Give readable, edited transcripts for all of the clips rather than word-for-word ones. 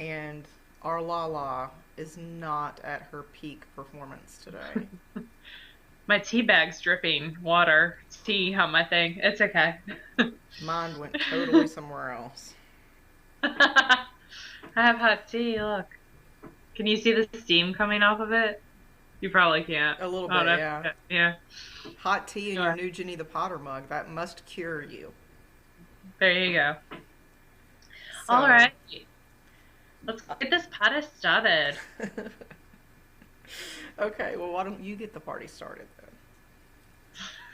and our Lala is not at her peak performance today. My tea bag's dripping water. Tea on my thing. It's okay. Mine went totally somewhere else. I have hot tea. Look. Can you see the steam coming off of it? You probably can't. A little Oh bit, no. yeah. Yeah. Hot tea in your Sure. new Jenny the Potter mug. That must cure you. There you go. All So, right. Let's get this party started. okay, well, why don't you get the party started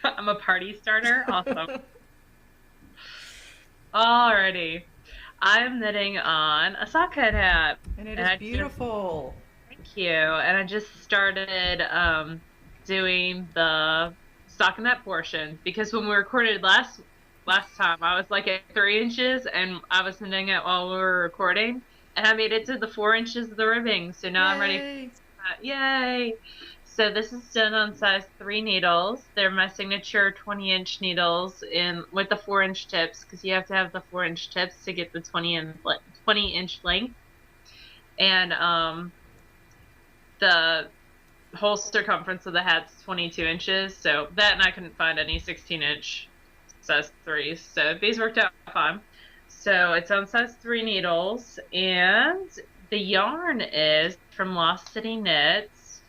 I'm a party starter. Awesome. then? Alrighty. I'm knitting on a sock head hat. And it And is I just beautiful. thank you. And I just started doing the stockinette portion because when we recorded last time I was like at 3 inches and I was knitting it while we were recording and I made it to the 4 inches of the ribbing. So now I'm ready for Yay! that. Yay! So this is done on size 3 needles. They're my signature 20-inch needles in with the 4-inch tips because you have to have the 4-inch tips to get the 20-inch length. And the whole circumference of the hat's 22 inches. So that and I couldn't find any 16-inch size 3s. So these worked out fine. So it's on size 3 needles. And the yarn is from Lost City Knits.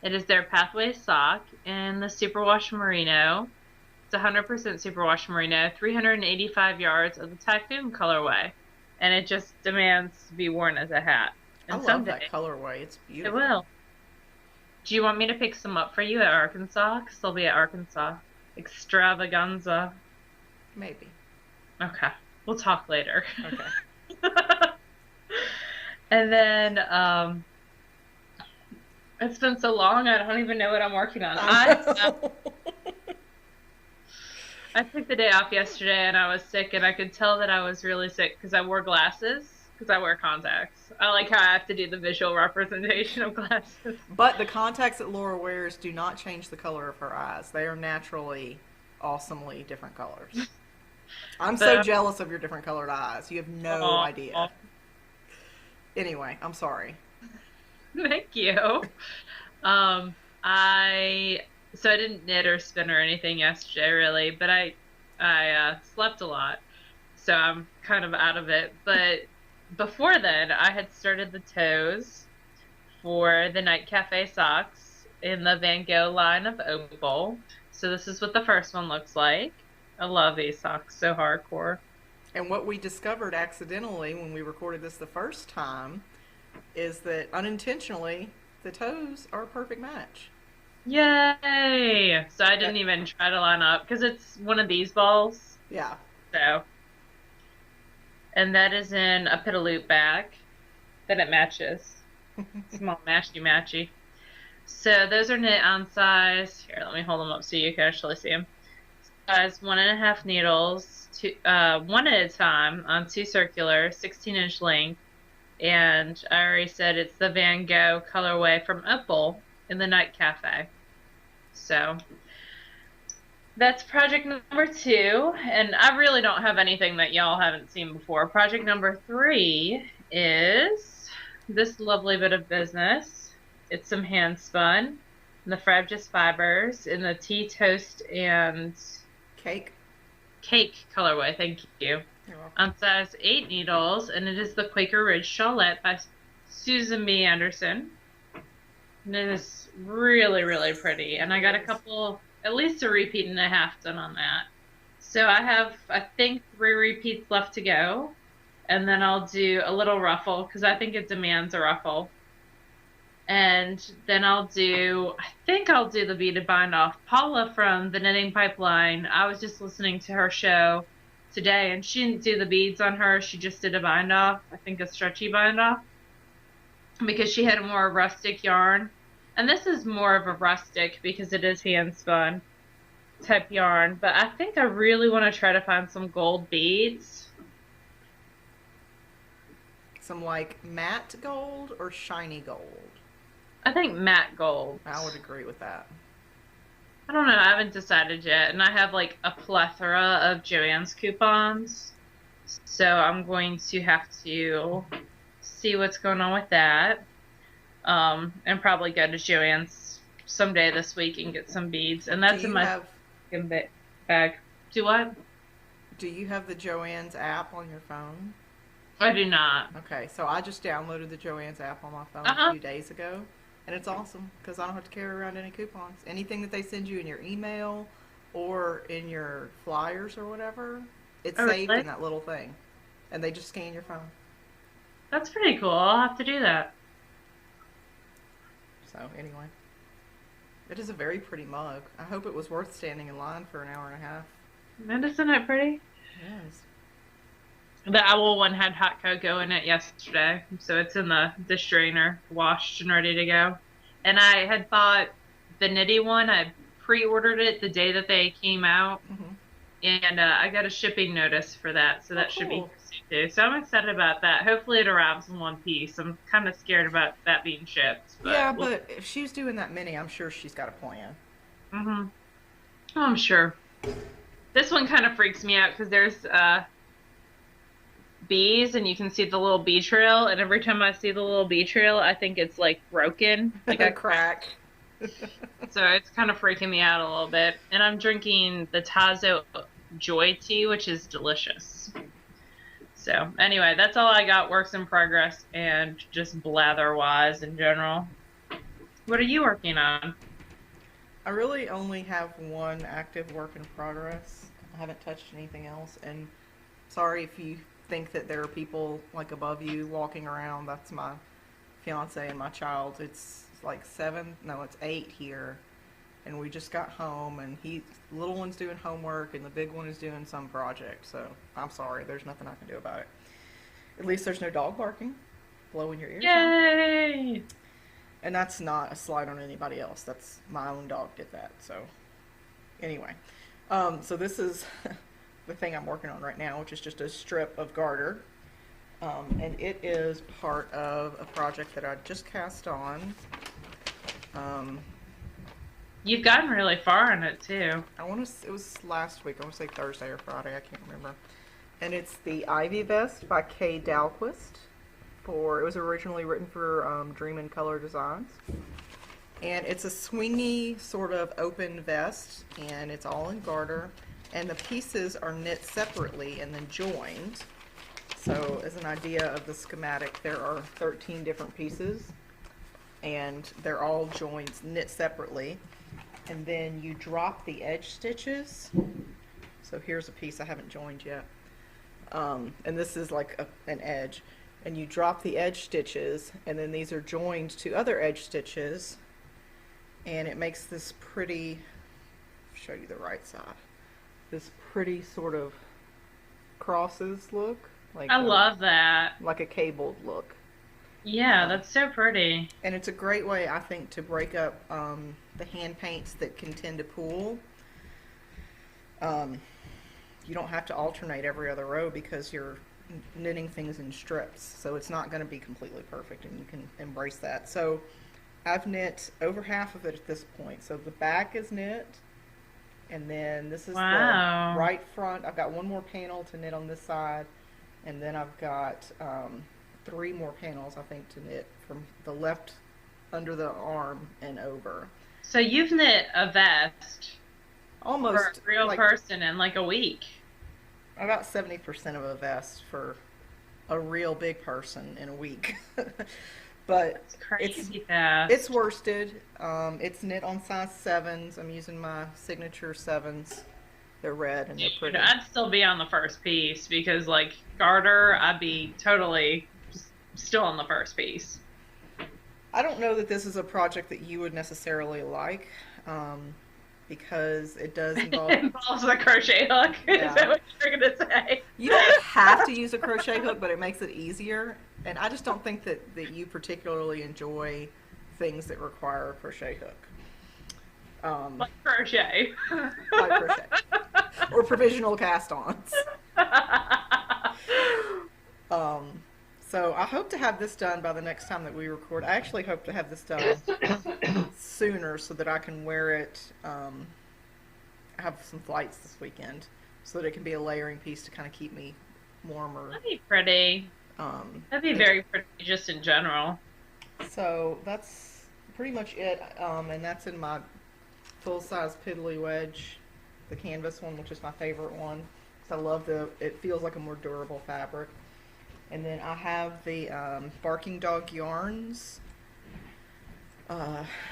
It is their Pathway sock in the Superwash Merino. It's 100% Superwash Merino, 385 yards of the Typhoon colorway. And it just demands to be worn as a hat. I And love someday that colorway. It's it beautiful. will. Do you want me to pick some up for you at Arkansas? Because they'll be at Arkansas. Extravaganza. Maybe. Okay. We'll talk later. Okay. And then, it's been so long, I don't even know what I'm working on. I know. I took the day off yesterday and I was sick and I could tell that I was really sick because I wore glasses because I wear contacts. I like how I have to do the visual representation of glasses. But the contacts that Laura wears do not change the color of her eyes. They are naturally, awesomely different colors. I'm so So, jealous of your different colored eyes. You have no oh, idea. Anyway, I'm sorry. thank you. I so I didn't knit or spin or anything yesterday really, but I slept a lot, so I'm kind of out of it. But before then, I had started the toes for the Night Cafe socks in the Van Gogh line of Opal. So this is what the first one looks like. I love these socks so hardcore. And what we discovered accidentally when we recorded this the first time is that unintentionally, the toes are a perfect match. Yay! So I didn't That, even try to line up because it's one of these balls. yeah. So, and that is in a Pitaloop bag that it matches. Small matchy matchy. So those are knit on size. Here, let me hold them up so you can actually see them. Size 1.5 needles, one at a time on 2 circular, 16-inch length. And I already said it's the Van Gogh colorway from Opal in the Night Cafe. So that's project number 2. And I really don't have anything that y'all haven't seen before. Project number 3 is this lovely bit of business. It's some hand spun, the Frabjous fibers in the tea, toast, and Cake. cake colorway. Thank you. You're welcome. On size 8 needles, and it is the Quaker Ridge Shawlette by Susan B. Anderson. And it is really, really pretty. And I It got a is. couple, at least a repeat and a half done on that. So I have, I think, 3 repeats left to go. And then I'll do a little ruffle because I think it demands a ruffle. And then I think I'll do the beaded bind off. Paula from the Knitting Pipeline, I was just listening to her show today and she didn't do the beads on her. She just did a bind off, I think a stretchy bind off, because she had a more rustic yarn. And this is more of a rustic because it is hand spun type yarn. But I think I really want to try to find some gold beads. Some like matte gold or shiny gold. I think matte gold. I would agree with that. I don't know. I haven't decided yet. And I have like a plethora of Joann's coupons. So I'm going to have to see what's going on with that. And probably go to Joann's someday this week and get some beads. And Do that's in you my have bag. Do what? Do you have the Joann's app on your phone? I do not. Okay, so I just downloaded the Joann's app on my phone a Uh-huh. few days ago, and it's awesome because I don't have to carry around any coupons. Anything that they send you in your email or in your flyers or whatever, it's Oh, saved really? in that little thing, and they just scan your phone. That's pretty cool. I'll have to do that. So anyway, it is a very pretty mug. I hope it was worth standing in line for an hour and a half. And isn't it pretty? Yes. The owl one had hot cocoa in it yesterday, so it's in the dish drainer, washed and ready to go. And I had bought the Knitty one. I pre-ordered it the day that they came out, Hmm. and I got a shipping notice for that, so Oh, that should be cool. interesting too. So I'm excited about that. Hopefully it arrives in one piece. I'm kind of scared about that being shipped, Yeah, but we'll. but if she's doing that many, I'm sure she's got a plan. Hmm. Oh, I'm sure. This one kind of freaks me out because there's bees and you can see the little bee trail, and every time I see the little bee trail I think it's like broken, like a crack. Crack. So it's kind of freaking me out a little bit. And I'm drinking the Tazo Joy tea, which is delicious. So anyway, that's all I got, works in progress and just blather wise in general. What are you working on? I really only have one active work in progress. I haven't touched anything else, and sorry if you think that there are people like above you walking around. That's my fiance and my child. It's like 7, no, it's 8 here, and we just got home, and little one's doing homework, and the big one is doing some project. So I'm sorry, there's nothing I can do about it. At least there's no dog barking, blowing your ears out. Yay! And that's not a slight on anybody else. That's my own dog did that. So anyway, so this is the thing I'm working on right now, which is just a strip of garter. And it is part of a project that I just cast on. Um, You've gotten really far in it too. it was last week. I want to say Thursday or Friday. I can't remember. And it's the Ivy Vest by Kay Dalquist. It was originally written for Dream in Color Designs. And it's a swingy sort of open vest, and it's all in garter. And the pieces are knit separately and then joined. So as an idea of the schematic, there are 13 different pieces, and they're all joined, knit separately. And then you drop the edge stitches. So here's a piece I haven't joined yet. And this is like an edge. And you drop the edge stitches, and then these are joined to other edge stitches, and it makes this pretty, show you the right side, this pretty sort of crosses look, like I love that. like a cabled look. Yeah, that's so pretty. And it's a great way, I think, to break up the hand paints that can tend to pool. You don't have to alternate every other row because you're knitting things in strips, so it's not going to be completely perfect, and you can embrace that. So I've knit over half of it at this point. So the back is knit, and then this is Wow. the right front. I've got one more panel to knit on this side, and then I've got 3 more panels, I think, to knit from the left under the arm and over. So you've knit a vest for a Almost real like person in like a week. about 70% of a vest for a real big person in a week. But It's it's crazy fast. it's worsted. It's knit on size 7s. I'm using my signature 7s. They're red and they're Dude, pretty. I'd still be on the first piece because like garter, I'd be totally just still on the first piece. I don't know that this is a project that you would necessarily like, because it does involve. It involves a crochet hook. Is Yeah. that what you're gonna say? You don't have to use a crochet hook, but it makes it easier. And I just don't think that you particularly enjoy things that require a crochet hook. Like crochet. Like crochet. Or provisional cast-ons. So I hope to have this done by the next time that we record. I actually hope to have this done sooner so that I can wear it. I have some flights this weekend, so that it can be a layering piece to kind of keep me warmer. That'd be pretty. That'd be it, very pretty just in general. so that's pretty much it. And that's in my full-size piddly wedge, the canvas one, which is my favorite one. Because I love it feels like a more durable fabric. And then I have the Barking Dog Yarns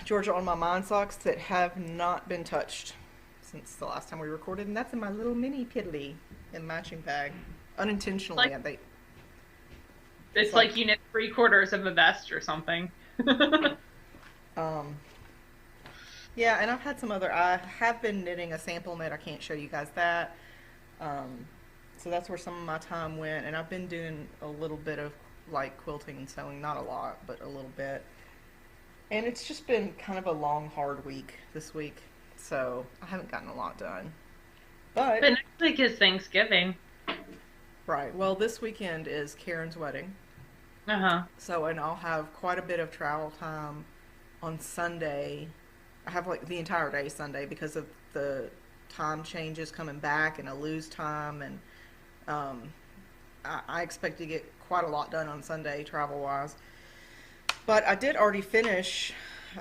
Georgia on My Mind socks that have not been touched since the last time we recorded, and that's in my little mini piddly and matching bag. Unintentionally, Like they it's it's like like you knit 3/4 of a vest or something. um yeah, and I've had some other. I have been knitting a sample knit. I can't show you guys that. Um, so that's where some of my time went, and I've been doing a little bit of like quilting and sewing, not a lot, but a little bit. And it's just been kind of a long, hard week this week, so I haven't gotten a lot done. But But next week is Thanksgiving. right, well, this weekend is Karen's wedding, Uh-huh. so and I'll have quite a bit of travel time on Sunday. I have like the entire day Sunday because of the time changes coming back, and I lose time, and um, I expect to get quite a lot done on Sunday travel wise. But I did already finish.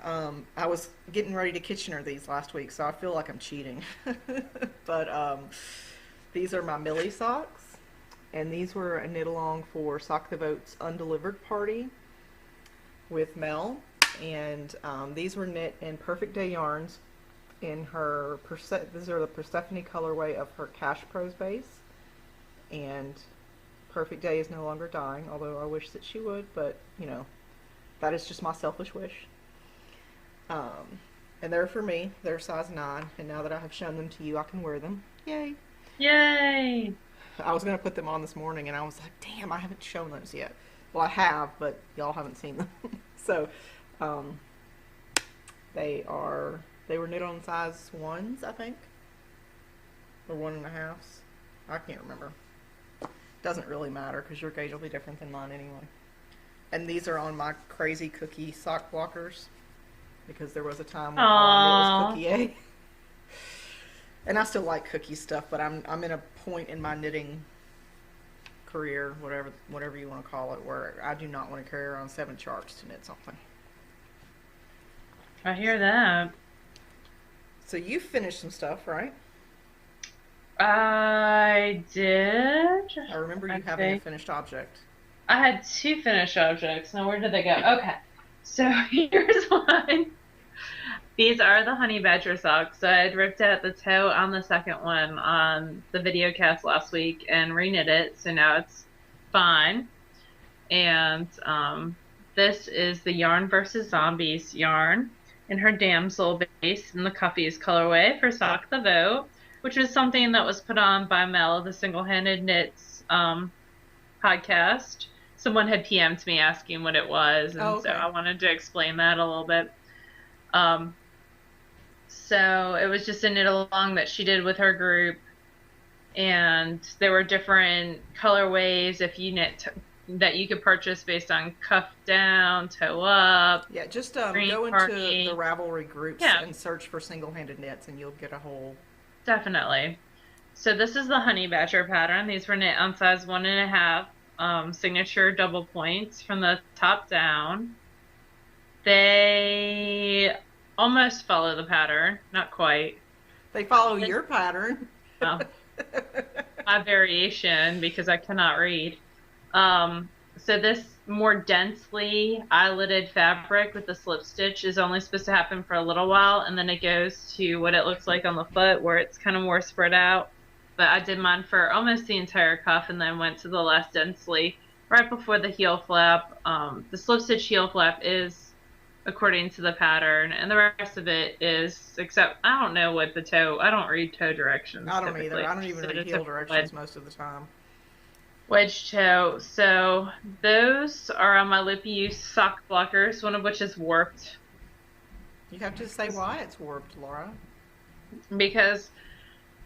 I was getting ready to Kitchener these last week, so I feel like I'm cheating. But these are my Millie socks, and these were a knit along for Sock the Boat's Undelivered Party with Mel. And these were knit in Perfect Day yarns in her these are the Persephone colorway of her Cash Pros base. And Perfect Day is no longer dying, although I wish that she would, but you know, that is just my selfish wish. And they're for me. They're size 9, and now that I have shown them to you, I can wear them. Yay! Yay! I was going to put them on this morning, and I was like, damn, I haven't shown those yet. Well, I have, but y'all haven't seen them. So, um, they were knit on size 1s, I think. Or 1.5s. I can't remember. Doesn't really matter, because your gauge will be different than mine anyway. And these are on my crazy cookie sock blockers, because there was a time when all I knit was Aww. Cookie A. And I still like cookie stuff, but I'm in a point in my knitting career, whatever you want to call it, where I do not want to carry around 7 charts to knit something. I hear that. So you finished some stuff, right? I did. I remember I you having a think finished object. I had 2 finished objects. Now where did they go? Okay. So here's one. These are the honey badger socks. So I had ripped out the toe on the second one on the video cast last week and reknit it. So now it's fine. And this is the Yarn versus Zombies yarn in her damsel base in the Cuffees colorway for Sock the Vote, which was something that was put on by Mel, the Single-Handed Knits podcast. Someone had PM'd me asking what it was, and Oh, okay. so I wanted to explain that a little bit. So it was just a knit along that she did with her group, and there were different colorways if you knit that you could purchase based on cuff down, toe up, Yeah, just green go into party. the Ravelry groups Yeah. and search for single-handed knits, and you'll get a whole. Definitely. So this is the honey badger pattern. These were knit on size 1.5, signature double points from the top down. They almost follow the pattern, not quite. They follow your pattern. Well, my variation because I cannot read. So this more densely eyelided fabric with the slip stitch is only supposed to happen for a little while, and then it goes to what it looks like on the foot where it's kind of more spread out. But I did mine for almost the entire cuff and then went to the less densely right before the heel flap. The slip stitch heel flap is according to the pattern, and the rest of it is, except I don't know what the toe, I don't read toe directions. I don't typically. either. I don't even So read it's heel a directions most of the time. wedge toe. So those are on my Lippy Use sock blockers, one of which is warped You have to say why it's warped, Laura. because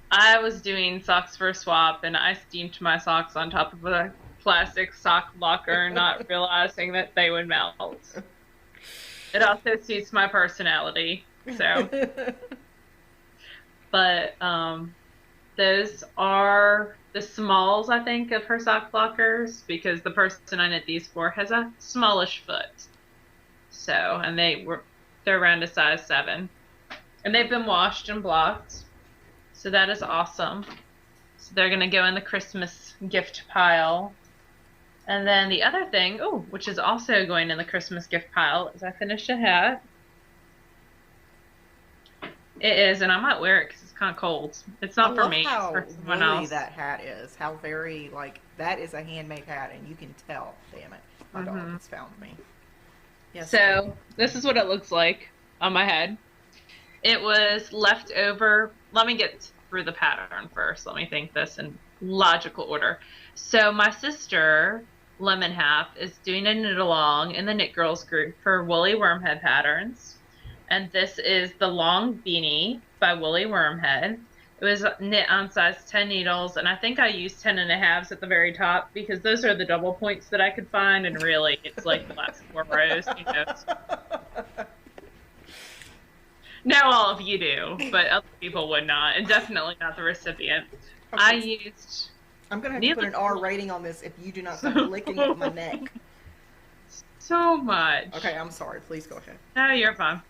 I was doing socks for a swap and I steamed my socks on top of a plastic sock blocker, not realizing that they would melt. It also suits my personality. So, but those the smalls, I think, of her sock blockers because the person I knit these for has a smallish foot. So, and they're around a size 7. And they've been washed and blocked. So that is awesome. So they're going to go in the Christmas gift pile. And then the other thing, oh, which is also going in the Christmas gift pile, is I finished a hat. It is, and I might wear it because it's kind of cold. It's not for me, it's for someone else. That hat is. How very, like, that is a handmade hat, and you can tell. Damn it. My dog has found me. Yes. So, this is what it looks like on my head. It was left over. Let me get through the pattern first. Let me think this in logical order. So, my sister, Lemon Half, is doing a knit along in the Knit Girls group for Woolly Wormhead patterns. And this is the long beanie by Woolly Wormhead. It was knit on size 10 needles, and I think I used 10.5s at the very top because those are the double points that I could find, and really it's like the last 4 rows, you know. Now all of you do, but other people would not, and definitely not the recipient. Okay. I'm going to have to put an R rating on this if you do not stop licking at my neck. So much. Okay, I'm sorry. Please go ahead. No, you're fine.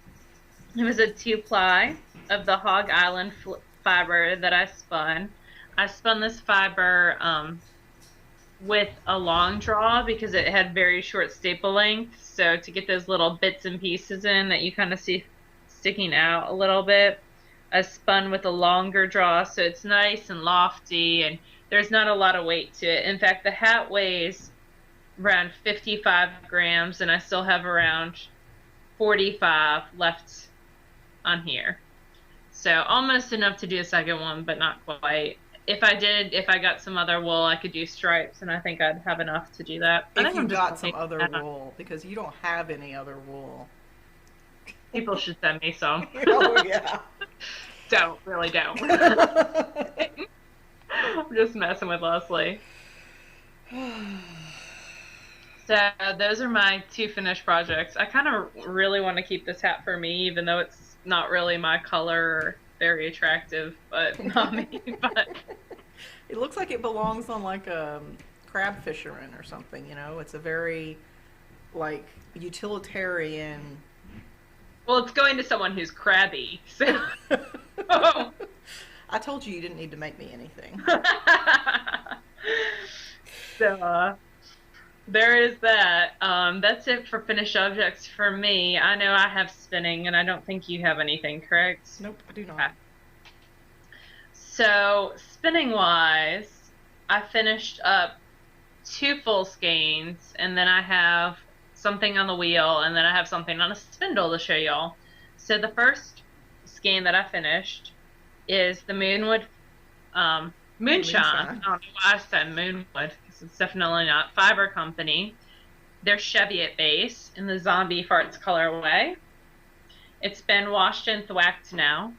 It was a 2-ply of the Hog Island fiber that I spun. I spun this fiber with a long draw because it had very short staple length. So to get those little bits and pieces in that you kind of see sticking out a little bit, I spun with a longer draw so it's nice and lofty and there's not a lot of weight to it. In fact, the hat weighs around 55 grams and I still have around 45 left on here. So almost enough to do a second one, but not quite. If I got some other wool, I could do stripes, and I think I'd have enough to do that. If you got some other wool, because you don't have any other wool. People should send me some. Oh, yeah. Really don't. I'm just messing with Leslie. So those are my 2 finished projects. I kind of really want to keep this hat for me, even though it's not really my color or very attractive, but not me. But it looks like it belongs on like a crab fisherman or something, you know? It's a very like utilitarian. Well, it's going to someone who's crabby. So I told you didn't need to make me anything. So there is that. That's it for finished objects for me. I know I have spinning, and I don't think you have anything, correct? Nope, I do not. Okay. So, spinning-wise, I finished up 2 full skeins, and then I have something on the wheel, and then I have something on a spindle to show y'all. So the first skein that I finished is the Moonwood Moonshine. I don't know why I said Moonwood. It's definitely not. Fiber Company. They're Cheviot base in the Zombie Farts colorway. It's been washed and thwacked now.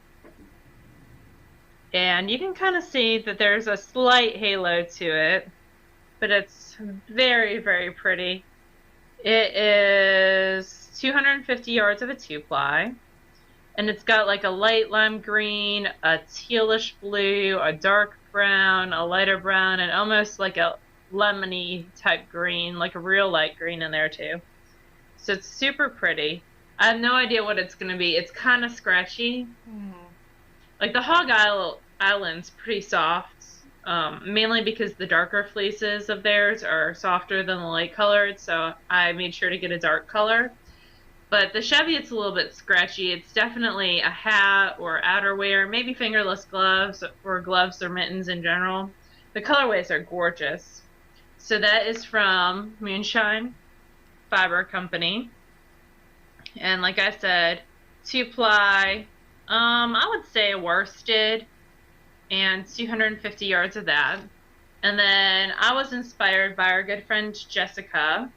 And you can kind of see that there's a slight halo to it, but it's very, very pretty. It is 250 yards of a 2-ply, and it's got like a light lime green, a tealish blue, a dark brown, a lighter brown, and almost like a lemony type green, like a real light green in there too. So it's super pretty. I have no idea what it's going to be. It's kind of scratchy. Like the Hog Island's pretty soft, mainly because the darker fleeces of theirs are softer than the light colored, so I made sure to get a dark color. But the Cheviot's a little bit scratchy. It's definitely a hat or outerwear, maybe fingerless gloves or gloves or mittens in general. The colorways are gorgeous. So that is from Moonshine Fiber Company. And like I said, 2-ply, I would say worsted, and 250 yards of that. And then I was inspired by our good friend Jessica,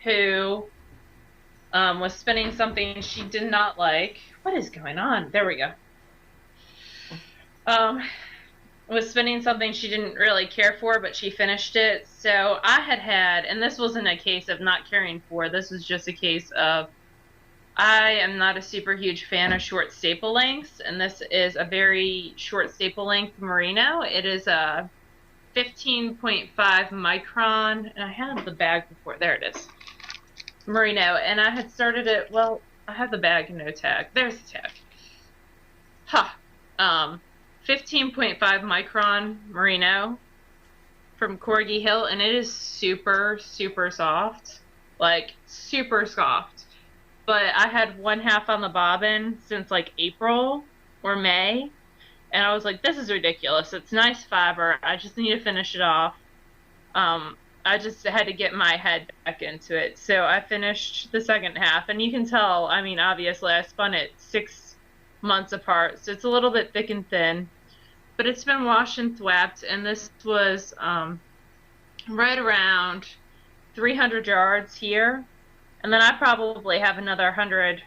who was spinning something she did not like. What is going on? There we go. Was spinning something she didn't really care for, but she finished it. So I had, and this wasn't a case of not caring for, this was just a case of I am not a super huge fan of short staple lengths, and this is a very short staple length merino. It is a 15.5 micron, and I had the bag before. There it is. Merino, and I had started it, well, I have the bag and no tag. There's the tag. Huh. 15.5 micron merino from Corgi Hill, and it is super, super soft. Like, super soft. But I had one half on the bobbin since like April or May, and I was like, this is ridiculous. It's nice fiber. I just need to finish it off. I just had to get my head back into it. So I finished the second half, and you can tell, I mean, obviously I spun it 6 months apart, so it's a little bit thick and thin, but it's been washed and thwapped, and this was right around 300 yards here, and then I probably have another 100.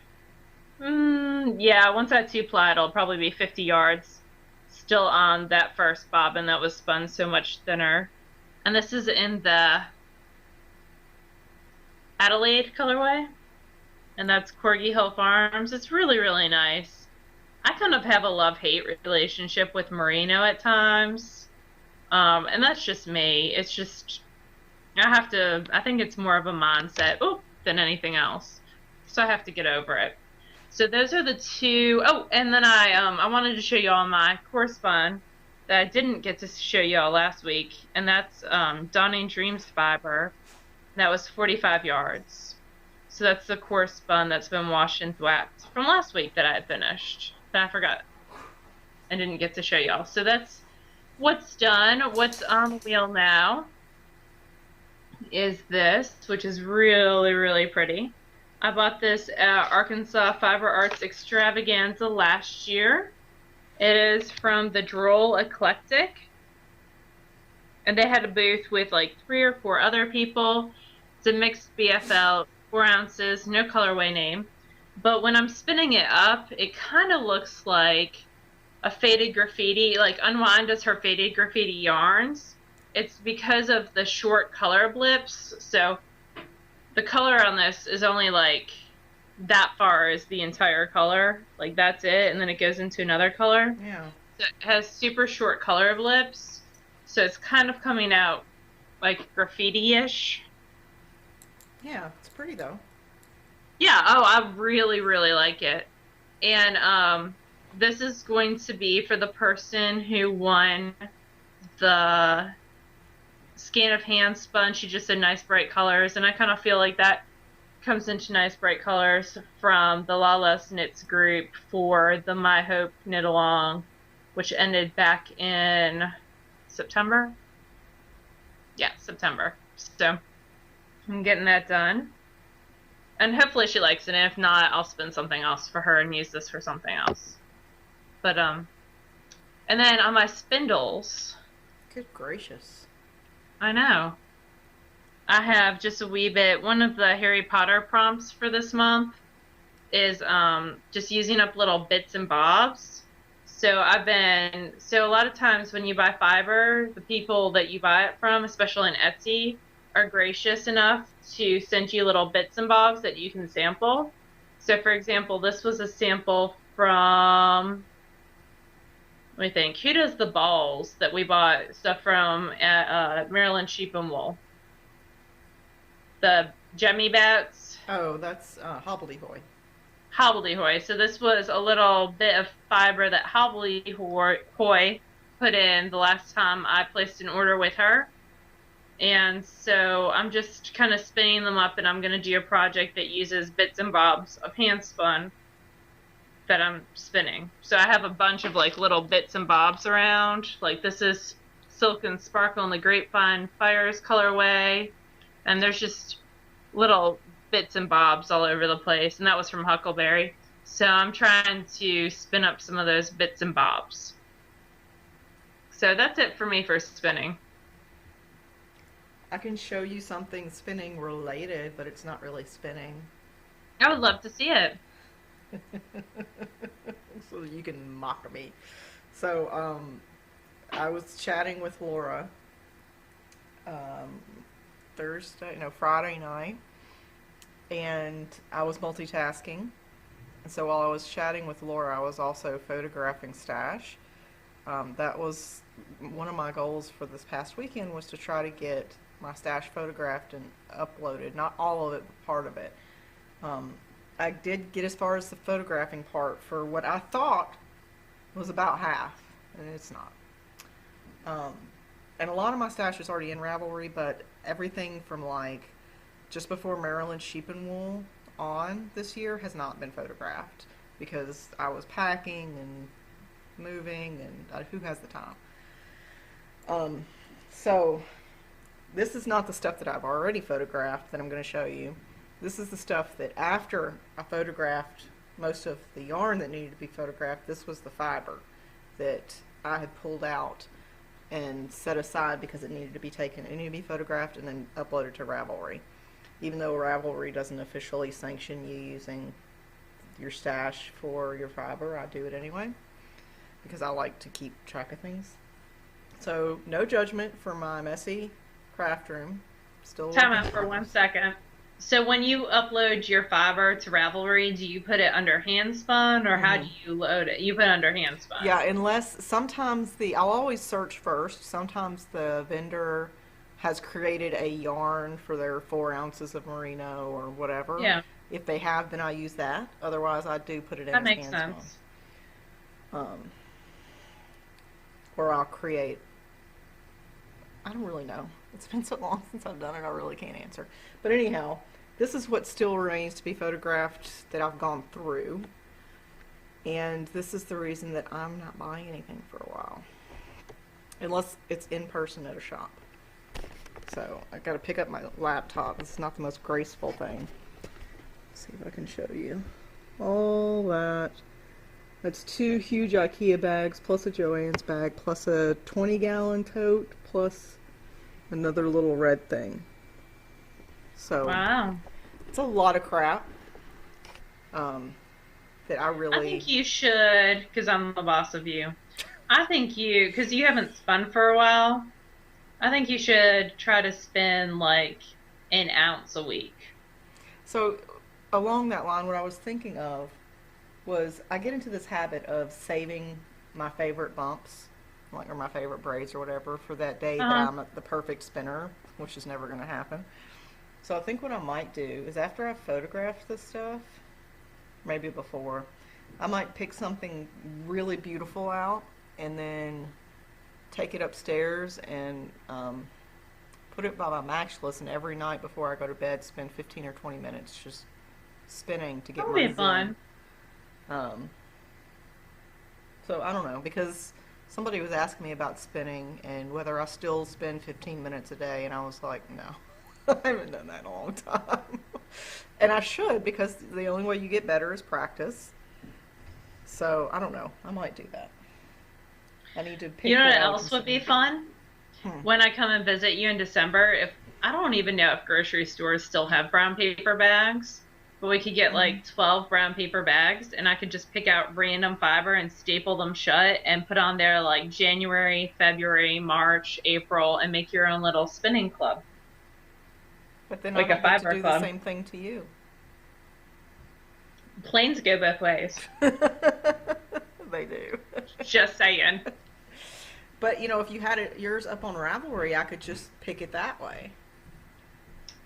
Yeah, once I two-ply, it'll probably be 50 yards still on that first bobbin that was spun so much thinner. And this is in the Adelaide colorway, and that's Corgi Hill Farms. It's really, really nice. I kind of have a love-hate relationship with merino at times, and that's just me. It's just, I think it's more of a mindset than anything else, so I have to get over it. So those are the two. Oh, and then I wanted to show you all my core spun that I didn't get to show y'all last week, and that's Dawning Dreams fiber. That was 45 yards. So that's the core spun that's been washed and thwapped from last week that I had finished. That I forgot. I didn't get to show y'all. So that's what's done. What's on the wheel now is this, which is really, really pretty. I bought this at Arkansas Fiber Arts Extravaganza last year. It is from the Droll Eclectic, and they had a booth with like 3 or 4 other people. It's a mixed BFL, 4 ounces, no colorway name. But when I'm spinning it up, it kind of looks like a faded graffiti, like Unwind does her faded graffiti yarns. It's because of the short color blips. So the color on this is only like that far is the entire color, like that's it, and then it goes into another color. Yeah. So it has super short color blips, so it's kind of coming out like graffiti-ish. Yeah, it's pretty though. Yeah, oh, I really, really like it. And this is going to be for the person who won the skein of hand spun. She just said nice bright colors, and I kind of feel like that comes into nice bright colors from the Lala's Knits group for the My Hope Knit Along, which ended back in September. Yeah, September. So I'm getting that done. And hopefully she likes it, and if not, I'll spin something else for her and use this for something else. But, and then on my spindles. Good gracious. I know. I have just a wee bit. One of the Harry Potter prompts for this month is just using up little bits and bobs. So a lot of times when you buy fiber, the people that you buy it from, especially in Etsy, are gracious enough to send you little bits and bobs that you can sample. So for example, this was a sample from, let me think, who does the balls that we bought stuff from at Maryland Sheep and Wool? The Jemmy Bats. Oh, that's Hobbledehoy. Hobbledehoy. So this was a little bit of fiber that Hobbledehoy put in the last time I placed an order with her. And so I'm just kind of spinning them up, and I'm going to do a project that uses bits and bobs of hand spun that I'm spinning. So I have a bunch of like little bits and bobs around. Like this is Silk and Sparkle in the Grapevine Fires colorway. And there's just little bits and bobs all over the place. And that was from Huckleberry. So I'm trying to spin up some of those bits and bobs. So that's it for me for spinning. I can show you something spinning related, but it's not really spinning. I would love to see it. So you can mock me. So I was chatting with Laura Friday night, and I was multitasking. And so while I was chatting with Laura, I was also photographing Stash. That was one of my goals for this past weekend, was to try to get my stash photographed and uploaded. Not all of it, but part of it. I did get as far as the photographing part for what I thought was about half, and it's not. And a lot of my stash is already in Ravelry, but everything from like just before Maryland sheep and wool on this year has not been photographed because I was packing and moving, and who has the time? So this is not the stuff that I've already photographed that I'm going to show you. This is the stuff that after I photographed most of the yarn that needed to be photographed, this was the fiber that I had pulled out and set aside because it needed to be taken, it needed to be photographed and then uploaded to Ravelry. Even though Ravelry doesn't officially sanction you using your stash for your fiber, I do it anyway because I like to keep track of things. So no judgment for my messy craft room. Still Time out for 1 second. So when you upload your fiber to Ravelry, do you put it under handspun, or how do you load it? You put it under handspun. Yeah, unless sometimes I'll always search first. Sometimes the vendor has created a yarn for their 4 ounces of merino or whatever. Yeah. If they have, then I use that. Otherwise, I do put it in That as makes handspun. sense. Or I'll create. I don't really know. It's been so long since I've done it, I really can't answer. But anyhow, this is what still remains to be photographed that I've gone through. And this is the reason that I'm not buying anything for a while. Unless it's in person at a shop. So, I gotta pick up my laptop. This is not the most graceful thing. Let's see if I can show you. All that. That's 2 huge IKEA bags, plus a Joann's bag, plus a 20-gallon tote, plus another little red thing. So, wow. It's a lot of crap that I really... I think you should, because I'm the boss of you. I think you, because you haven't spun for a while, I think you should try to spin like an ounce a week. So, along that line, what I was thinking of was I get into this habit of saving my favorite bumps, like, or my favorite braids or whatever, for that day that I'm the perfect spinner, which is never going to happen. So I think what I might do is after I've photographed this stuff, maybe before, I might pick something really beautiful out and then take it upstairs and put it by my matchless, and every night before I go to bed spend 15 or 20 minutes just spinning to get my That'll be fun. So I don't know, because somebody was asking me about spinning and whether I still spend 15 minutes a day, and I was like, no, I haven't done that in a long time. And I should, because the only way you get better is practice. So I don't know, I might do that. I need to pick. You know what else would be fun? When I come and visit you in December, if I don't even know if grocery stores still have brown paper bags, but we could get like 12 brown paper bags, and I could just pick out random fiber and staple them shut and put on there like January, February, March, April, and make your own little spinning club. But then like I a fiber get to do club. the same thing to you. Planes go both ways. They do. Just saying. But, you know, if you had yours up on Ravelry, I could just pick it that way.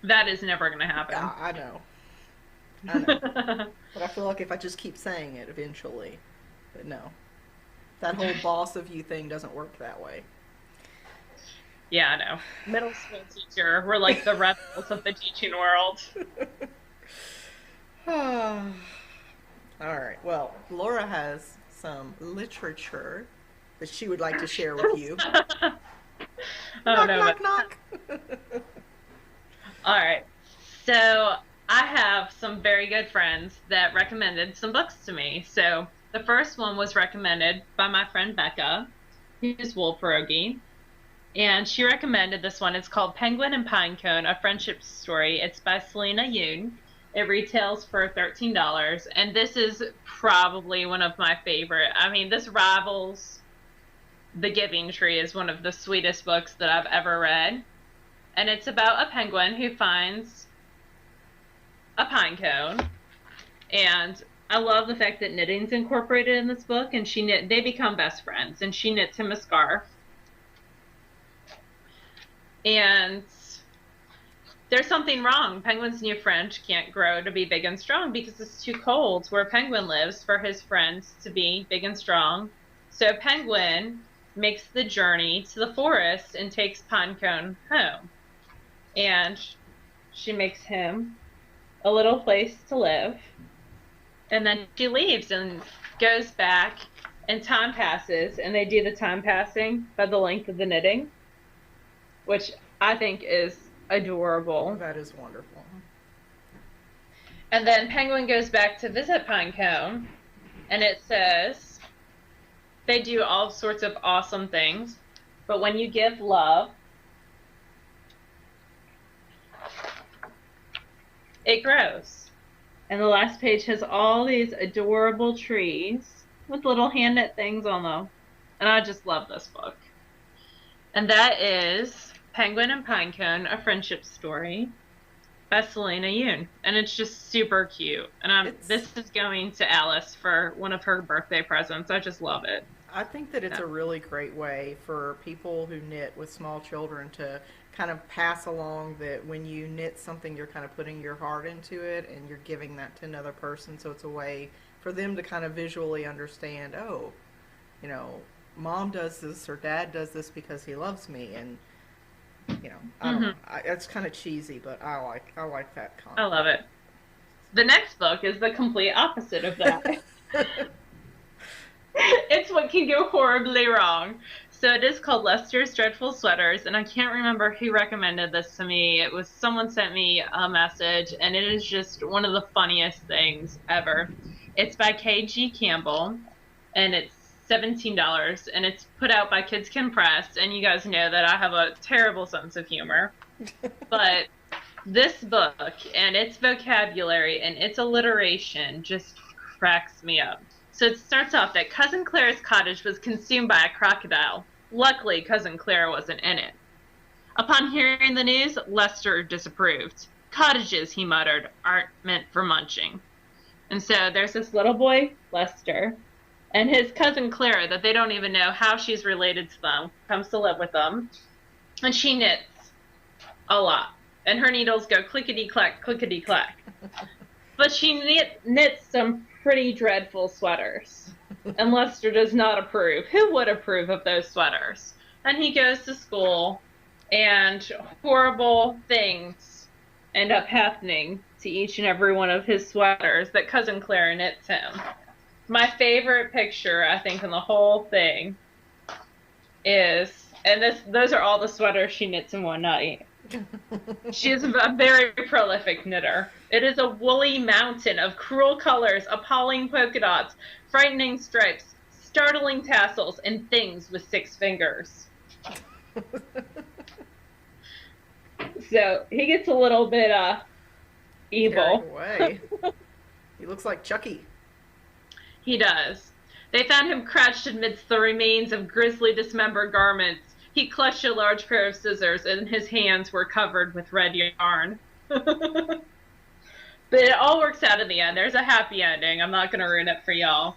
That is never going to happen. Yeah, I know. I know. But I feel like if I just keep saying it eventually. But no. That whole boss of you thing doesn't work that way. Yeah, I know. Middle school teacher. We're like the rebels of the teaching world. All right. Well, Laura has some literature that she would like to share with you. Oh, knock, no, knock, knock. All right. So I have some very good friends that recommended some books to me. So the first one was recommended by my friend Becca, who's wool pierogi. And she recommended this one. It's called Penguin and Pinecone, A Friendship Story. It's by Selena Yoon. It retails for $13. And this is probably one of my favorite. I mean, this rivals The Giving Tree is one of the sweetest books that I've ever read. And it's about a penguin who finds a pine cone and I love the fact that knitting's incorporated in this book, and they become best friends, and she knits him a scarf. And there's something wrong. Penguin's new friend can't grow to be big and strong because it's too cold where Penguin lives for his friends to be big and strong. So Penguin makes the journey to the forest and takes Pinecone home. And she makes him a little place to live. And then she leaves and goes back, and time passes, and they do the time passing by the length of the knitting, which I think is adorable. That is wonderful. And then Penguin goes back to visit Pinecone, and it says they do all sorts of awesome things, but when you give love, it grows. And the last page has all these adorable trees with little hand knit things on them. And I just love this book. And that is Penguin and Pinecone, A Friendship Story by Selena Yoon. And it's just super cute. And this is going to Alice for one of her birthday presents. I just love it. I think that it's a really great way for people who knit with small children to kind of pass along that when you knit something, you're kind of putting your heart into it and you're giving that to another person. So it's a way for them to kind of visually understand, oh, you know, mom does this or dad does this because he loves me. And, you know, I don't know. It's kind of cheesy, but I like that concept. I love it. The next book is the complete opposite of that. It's what can go horribly wrong. So it is called Lester's Dreadful Sweaters, and I can't remember who recommended this to me. It was someone sent me a message, and it is just one of the funniest things ever. It's by K.G. Campbell, and it's $17, and it's put out by Kids Can Press, and you guys know that I have a terrible sense of humor. But this book and its vocabulary and its alliteration just cracks me up. So it starts off that Cousin Clara's cottage was consumed by a crocodile. Luckily, Cousin Clara wasn't in it. Upon hearing the news, Lester disapproved. Cottages, he muttered, aren't meant for munching. And so there's this little boy, Lester, and his cousin Clara, that they don't even know how she's related to them, comes to live with them. And she knits a lot. And her needles go clickety-clack, clickety-clack. But she knits some pretty dreadful sweaters. And Lester does not approve. Who would approve of those sweaters? And he goes to school, and horrible things end up happening to each and every one of his sweaters that Cousin Clara knits him. My favorite picture, I think, in the whole thing is, and those are all the sweaters she knits in one night. She is a very prolific knitter. It is a woolly mountain of cruel colors, appalling polka dots, frightening stripes, startling tassels, and things with 6 fingers. So he gets a little bit evil. Away. He looks like Chucky. He does. They found him crouched amidst the remains of grisly dismembered garments. He clutched a large pair of scissors, and his hands were covered with red yarn. But it all works out in the end. There's a happy ending. I'm not going to ruin it for y'all.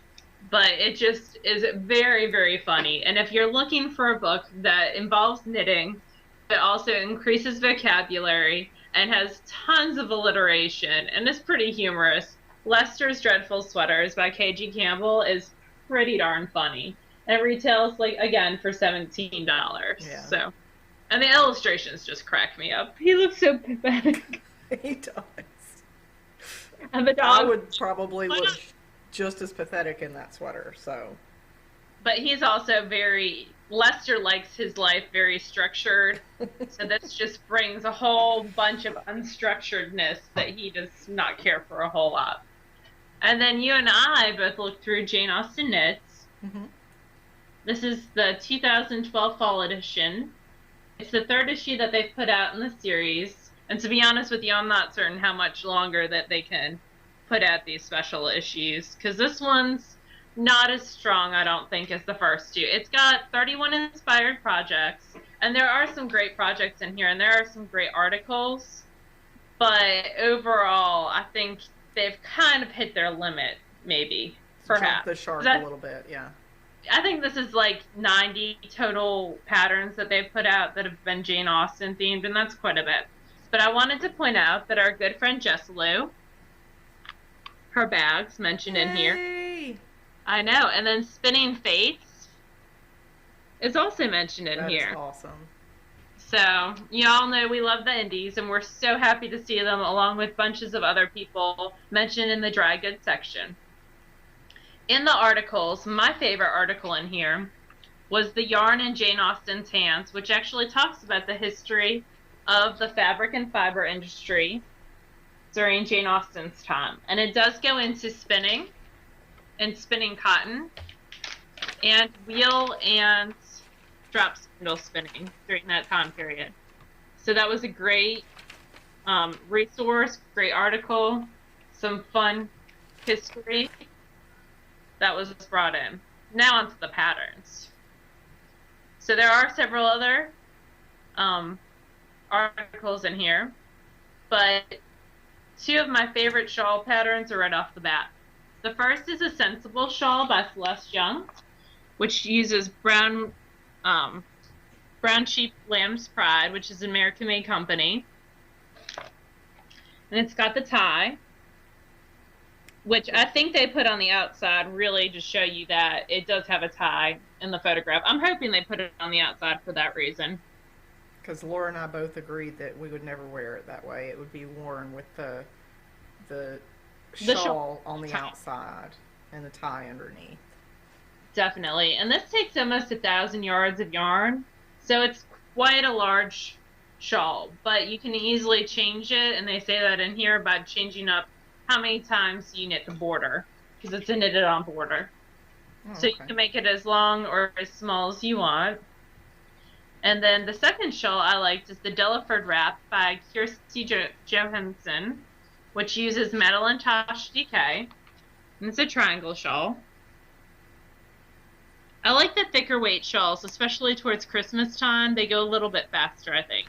But it just is very, very funny. And if you're looking for a book that involves knitting, but also increases vocabulary and has tons of alliteration and is pretty humorous, Lester's Dreadful Sweaters by K.G. Campbell is pretty darn funny. And it retails, like, again, for $17. Yeah. So, and the illustrations just crack me up. He looks so pathetic. He does. And the dog. I would probably look just as pathetic in that sweater, so. But he's also Lester likes his life very structured. So this just brings a whole bunch of unstructuredness that he does not care for a whole lot. And then you and I both looked through Jane Austen Knits. Mm-hmm. This is the 2012 fall edition. It's the 3rd issue that they've put out in the series. And to be honest with you, I'm not certain how much longer that they can put out these special issues, because this one's not as strong, I don't think, as the first 2. It's got 31 inspired projects, and there are some great projects in here, and there are some great articles. But overall, I think they've kind of hit their limit maybe, Jump perhaps. the shark 'Cause a little bit, yeah. I think this is like 90 total patterns that they've put out that have been Jane Austen themed, and that's quite a bit. But I wanted to point out that our good friend Jessalou, her bags mentioned in here. Yay! I know. And then Spinning Fates is also mentioned in That is here. awesome. So, you all know we love the indies, and we're so happy to see them along with bunches of other people mentioned in the dry goods section. In the articles, my favorite article in here was the Yarn in Jane Austen's Hands, which actually talks about the history of the fabric and fiber industry during Jane Austen's time. And it does go into spinning and spinning cotton and wheel and drop spindle spinning during that time period. So that was a great resource, great article, some fun history that was brought in. Now onto the patterns. So there are several other articles in here, but two of my favorite shawl patterns are right off the bat. The first is a Sensible Shawl by Celeste Young, which uses brown sheep lamb's pride, which is an American-made company. And it's got the tie, which I think they put on the outside really to show you that it does have a tie in the photograph. I'm hoping they put it on the outside for that reason. Because Laura and I both agreed that we would never wear it that way. It would be worn with the shawl on the outside and the tie underneath. Definitely. And this takes almost 1,000 yards of yarn, so it's quite a large shawl, but you can easily change it, and they say that in here, by changing up how many times you knit the border, because it's a knitted on border. So you can make it as long or as small as you want. And then the second shawl I liked is the Delaford Wrap by Kirsty Johansson, which uses Madeline Tosh DK. And it's a triangle shawl. I like the thicker weight shawls, especially towards Christmas time. They go a little bit faster, I think.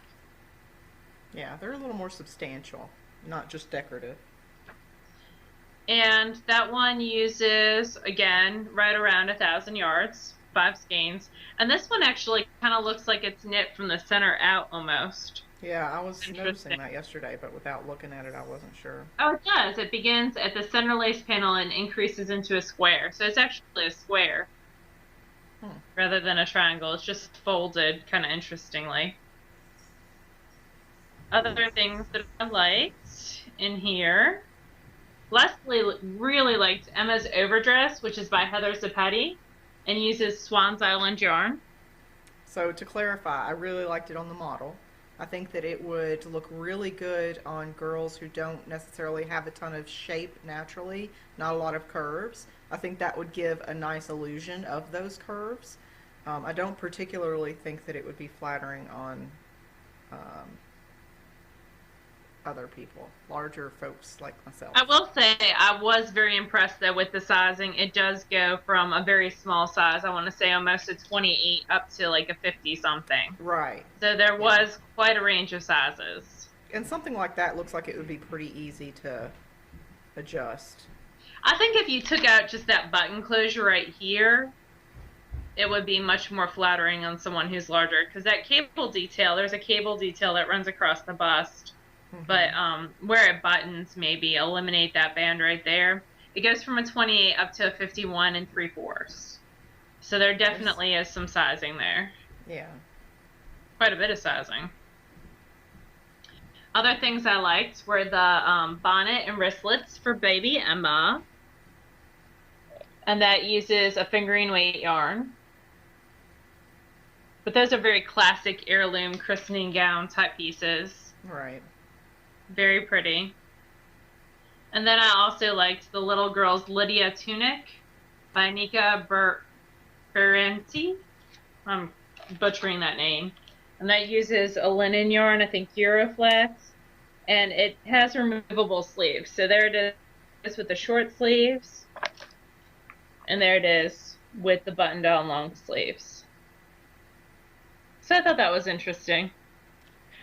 Yeah, they're a little more substantial, not just decorative. And that one uses, again, right around 1,000 yards, 5 skeins. And this one actually kind of looks like it's knit from the center out almost. Yeah, I was noticing that yesterday, but without looking at it, I wasn't sure. Oh, it does. It begins at the center lace panel and increases into a square. So it's actually a square rather than a triangle. It's just folded kind of interestingly. Other things that I liked in here. Leslie really liked Emma's Overdress, which is by Heather Zapetti, and uses Swan's Island yarn. So to clarify, I really liked it on the model. I think that it would look really good on girls who don't necessarily have a ton of shape naturally, not a lot of curves. I think that would give a nice illusion of those curves. I don't particularly think that it would be flattering on other people, larger folks like myself. I will say I was very impressed though with the sizing. It does go from a very small size, I want to say almost a 28 up to like a 50 something. Right. So there was quite a range of sizes. And something like that looks like it would be pretty easy to adjust. I think if you took out just that button closure right here, it would be much more flattering on someone who's larger, because that cable detail, there's a cable detail that runs across the bust. But where it buttons, maybe eliminate that band right there. It goes from a 28 up to a 51 3/4. So there definitely is some sizing there. Yeah. Quite a bit of sizing. Other things I liked were the bonnet and wristlets for baby Emma. And that uses a fingering weight yarn. But those are very classic heirloom christening gown type pieces. Right. Very pretty. And then I also liked the Little Girl's Lydia Tunic by Nika Berenti. I'm butchering that name. And that uses a linen yarn, I think Euroflex. And it has removable sleeves. So there it is with the short sleeves. And there it is with the button-down long sleeves. So I thought that was interesting.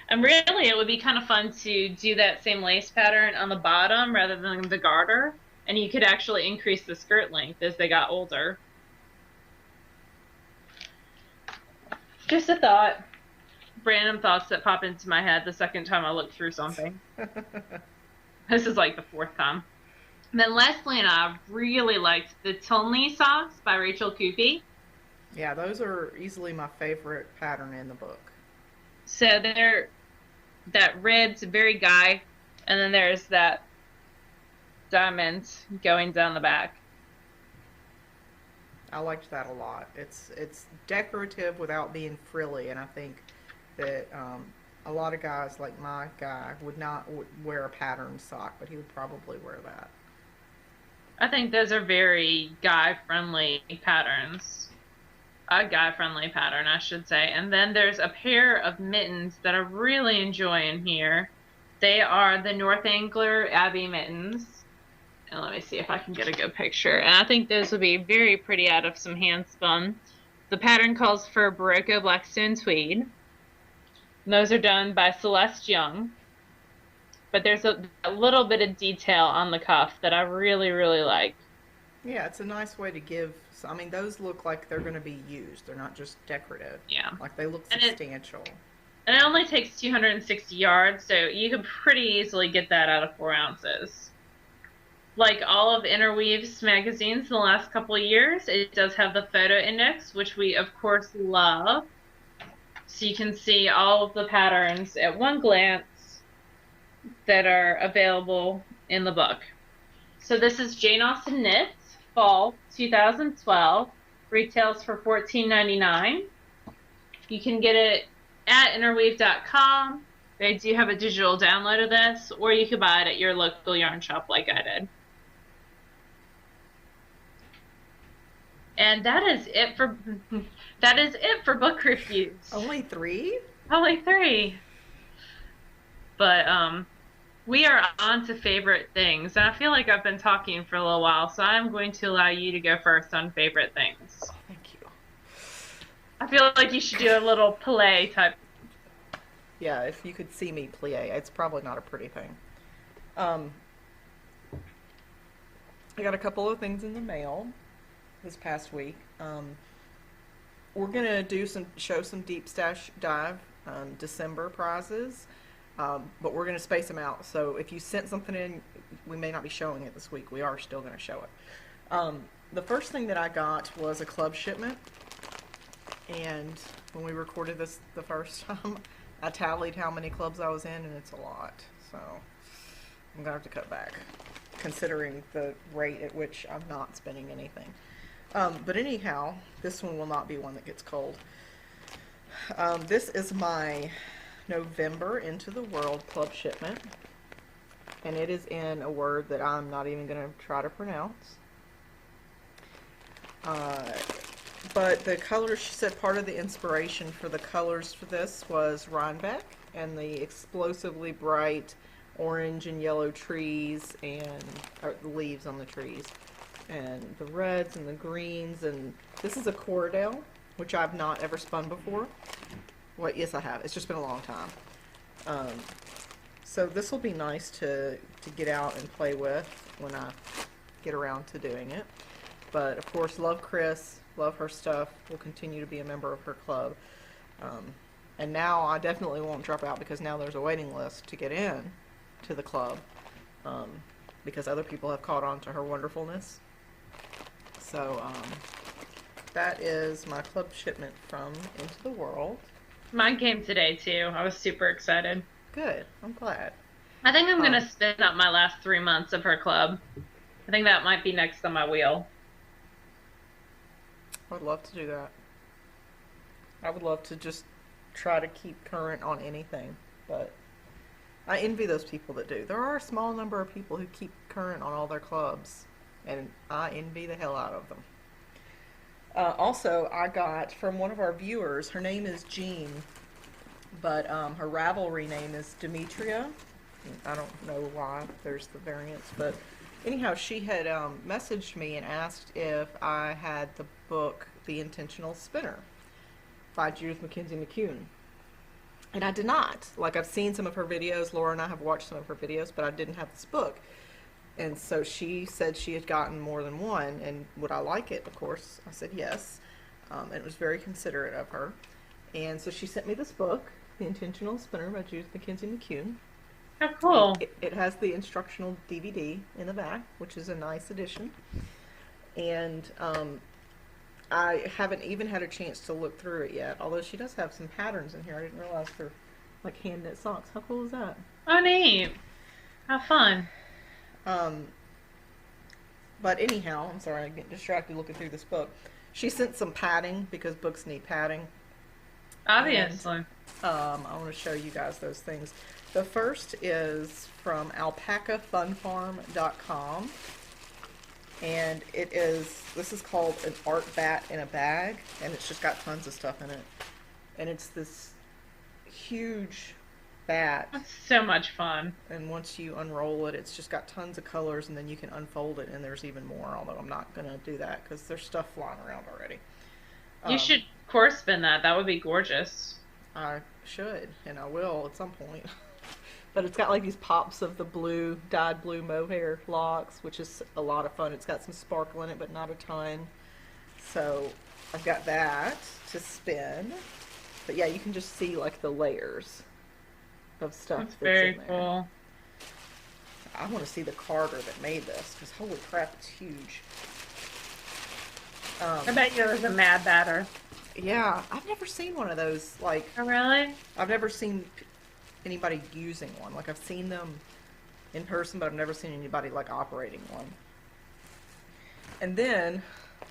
And really, it would be kind of fun to do that same lace pattern on the bottom rather than the garter. And you could actually increase the skirt length as they got older. Just a thought. Random thoughts that pop into my head the second time I look through something. This is like the fourth time. And then Leslie and I really liked the Tilney socks by Rachel Coopy. Yeah, those are easily my favorite pattern in the book. So they're that red's very guy, and then there's that diamond going down the back. I liked that a lot. It's decorative without being frilly, and I think that a lot of guys, like my guy, would not wear a patterned sock, but he would probably wear that. I think those are very guy-friendly patterns. A guy-friendly pattern, I should say. And then there's a pair of mittens that I really enjoy in here. They are the North Angler Abbey mittens. And let me see if I can get a good picture. And I think those will be very pretty out of some hand spun. The pattern calls for Barocco Blackstone Tweed. And those are done by Celeste Young. But there's a little bit of detail on the cuff that I really, really like. Yeah, it's a nice way to give. I mean, those look like they're going to be used. They're not just decorative. Yeah. Like they look And substantial. And it only takes 260 yards, so you can pretty easily get that out of 4 ounces. Like all of Interweave's magazines in the last couple of years, it does have the photo index, which we of course love. So you can see all of the patterns at one glance that are available in the book. So this is Jane Austen Knits Fall 2012. Retails for $14.99. You can get it at interweave.com. They do have a digital download of this, or you could buy it at your local yarn shop like I did. And that is it for book reviews. Only 3? Only 3. But we are on to favorite things. And I feel like I've been talking for a little while, so I'm going to allow you to go first on favorite things. Oh, thank you. I feel like you should do a little play type. Yeah, if you could see me plie, it's probably not a pretty thing. I got a couple of things in the mail this past week. We're gonna show some deep stash dive December prizes, but we're gonna space them out. So if you sent something in, we may not be showing it this week. We are still gonna show it. The first thing that I got was a club shipment, and when we recorded this the first time, I tallied how many clubs I was in, and it's a lot. So I'm gonna have to cut back, considering the rate at which I'm not spending anything. But anyhow, this one will not be one that gets cold. This is my November Into the World club shipment, and it is in a word that I'm not even going to try to pronounce. But the colors, she said part of the inspiration for the colors for this was Rhinebeck and the explosively bright orange and yellow trees and the leaves on the trees, and the reds and the greens, and this is a Corridale, which I've not ever spun before. Well, yes I have. It's just been a long time. So this will be nice to get out and play with when I get around to doing it. But of course, love Chris, love her stuff, will continue to be a member of her club. And now I definitely won't drop out, because now there's a waiting list to get in to the club, because other people have caught on to her wonderfulness. So that is my club shipment from Into the World. Mine came today too. I was super excited. Good. I'm glad. I think I'm gonna spin up my last 3 months of her club. I think that might be next on my wheel. I would love to do that. I would love to just try to keep current on anything, but I envy those people that do. There are a small number of people who keep current on all their clubs, and I envy the hell out of them. Also, I got from one of our viewers, her name is Jean, but her Ravelry name is Demetria. I don't know why there's the variants, but anyhow, she had messaged me and asked if I had the book The Intentional Spinner by Judith Mackenzie McCune. And I did not. Like, I've seen some of her videos. Laura and I have watched some of her videos, but I didn't have this book. And so she said she had gotten more than one, and would I like it? Of course, I said yes. And it was very considerate of her. And so she sent me this book, The Intentional Spinner by Judith Mackenzie McCune. How And cool. it has the instructional DVD in the back, which is a nice addition. And I haven't even had a chance to look through it yet, although she does have some patterns in here. I didn't realize for like hand knit socks. How cool is that? Oh, neat. How fun. Um, but anyhow, I'm sorry, I get distracted looking through this book. She sent some padding because books need padding. Obviously. I want to show you guys those things. The first is from alpacafunfarm.com. And this is called an art bat in a bag, and it's just got tons of stuff in it. And it's this huge bat, That's so much fun. and once you unroll it, it's just got tons of colors, and then you can unfold it, and there's even more, although I'm not going to do that because there's stuff flying around already. You should course spin that. That would be gorgeous. I should, and I will at some point. But it's got like these pops of the blue, dyed blue mohair locks, which is a lot of fun. It's got some sparkle in it, but not a ton. So I've got that to spin. But yeah, you can just see like the layers of stuff That's that's very in there. cool. I want to see the carter that made this, because holy crap, it's huge. I bet you it was a mad batter. Yeah, I've never seen one of those. Like, Oh, really? I've never seen anybody using one. Like, I've seen them in person, but I've never seen anybody like operating one. And then